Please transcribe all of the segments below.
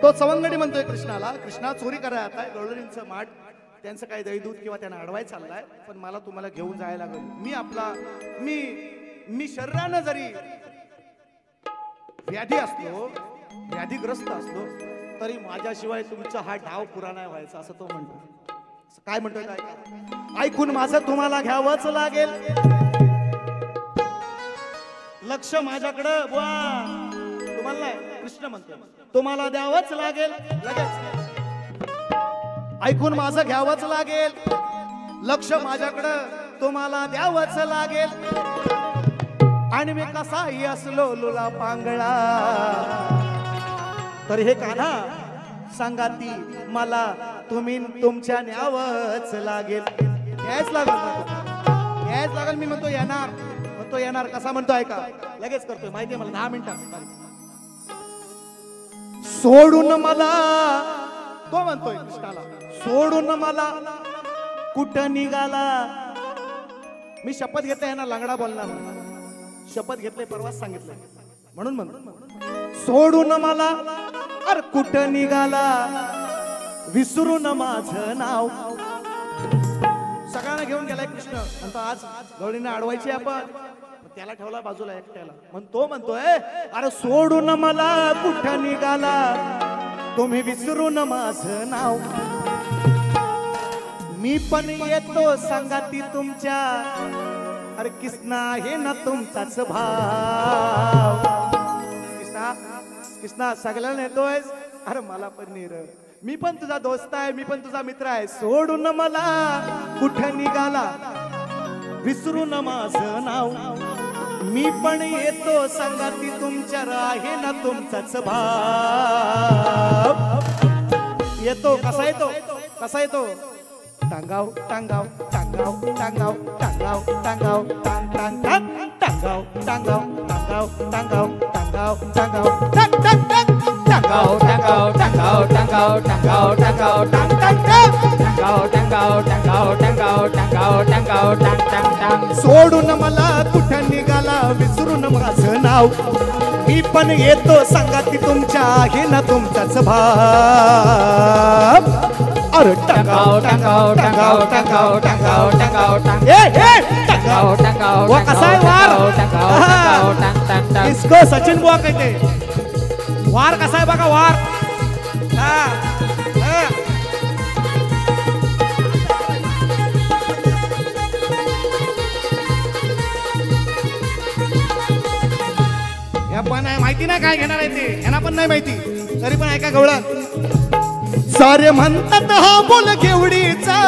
तो सवंगडी म्हणतोय कृष्णाला, कृष्णा चोरी करायला आता गवळणींचं माठ, त्यांचं काही दैदूत किंवा त्यांना अडवाय चाललाय, पण मला तुम्हाला घेऊन जायला लागेल. मी शरीरानं जरी व्याधी असलो, व्याधीग्रस्त असलो, तरी माझ्याशिवाय तुमचा हा डाव पुरा नाही व्हायचा, असं तो म्हणतो. काय म्हणतोय काय? ऐकून माझं तुम्हाला घ्यावंच लागेल, लक्ष माझ्याकडं बुवा, तुम्हाला नाही, कृष्ण म्हणतो तुम्हाला द्यावंच लागेल. लगेच ऐकून माझं घ्यावंच लागेल, लक्ष माझ्याकडं तुम्हाला द्यावंच लागेल. आणि मी कसाही असलो लुला पांगळा, तर हे कान्हा सांगाती मला तुम्ही तुमच्या न्यावंच लागेल. यायच लागेल, यायच लागेल. मी म्हणतो येणार, म्हणतो येणार. कसा म्हणतो ऐका, लगेच करतोय, माहितीये मला 10 मिनिटात. सोडून मला, तो म्हणतोय कृष्णाला, सोडून मला कुठं निघाला. मी शपथ घेतली आहे ना लंगडा बोलणार, शपथ घेतले, परवाच सांगितलंय, म्हणून म्हणतो सोडून मला अरे कुठं निघाला, विसरून माझं नाव. सगळ्यांना घेऊन गेलाय कृष्ण, म्हणतो आज गवळीने अडवायची आपण, त्याला ठेवला बाजूला एकट्याला. तो म्हणतोय अरे सोडून मला कुठं निघाला, तुम्ही विसरून माझं नाव. मी पण येतो संगाती तुमच्या, अरे कृष्णा हे ना तुमचाच भाव. कृष्णा कृष्णा सगळ्यांना येतोय, अरे मला पण नीर, मी पण तुझा दोस्त आहे, मी पण तुझा मित्र आहे. सोडून मला कुठं निघाला, विसरून माझं नाव. मी पण येतो संगाती तुमच्या, आहे ना तुमचाच भाव. येतो कसा येतो, कसा येतो, टांगाव टांगाव टांगाव टांगाव टांगाव टांगाव टांग टांग टांग टांगाव टांगाव टांगाव टांगाव टांगाव टांगाव टांग टांग टांग टांगाव टांगाव टांगाव टांगाव टांगाव टांगाव टांग टांग टांग टांगाव टांगाव टांगाव टांगाव टांगाव टांगाव टांग टांग टांग. सोडून मला कुठं निघाला, विसरून माझं नाव. मी पण येतो संगाती तुमच्या, आहे ना तुमचाच भाव. अरे टांगाव टांगाव टांगाव टांगाव टांगाव टांगाव टांग. ए टांगाव टांगाव वो कसा है वार, टांगाव टांगाव टांग टांग टांग. इसको सचिन बुआ कहते हैं. वार कसा है बघा, वार. या पण माहिती नाही काय घेणार आहे ते, यांना पण नाही माहिती, तरी पण ऐका गवळा. सारे म्हणतात हा बोल केवडीचा,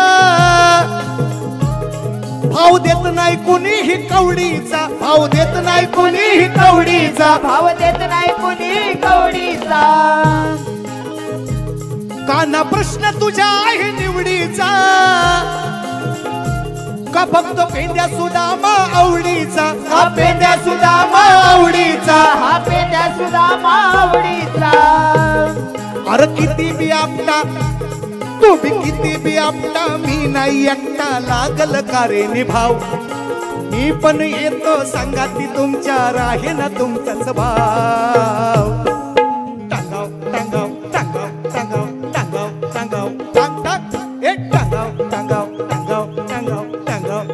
भाव देत नाही कुणीही कवडीचा, भाव देत नाही कुणीही कवडीचा, भाव देत नाही कुणी कवडीचा. काना प्रश्न तुझ्या आहे निवडीचा, का फक्त पेंद्या सुदामा आवडीचा, हा पेंद्या सुदामा आवडीचा, हा पेंद्या सुदामा आवडीचा. अरे किती बी आपटा, तू बी किती बी आपटा, मी नाही एकटा, लागल का रे निभाव. मी पण येतो संगाती तुमच्या, राहे ना तुमचाच भाव. टांगाव टांगाव टांगाव टांगाव टांगाव टांगाव टांग टांग. ए टांगाव टांगाव टांगाव टांगाव टांगाव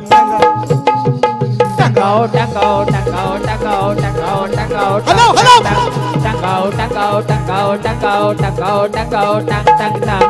टांगाव टांगाव टांगाव टांगाव टांगाव टांगाव टांगाव. हॅलो हॅलो टांगाव टांगाव टांगाव टांगाव टांगाव टांगाव टांग टांग टांग.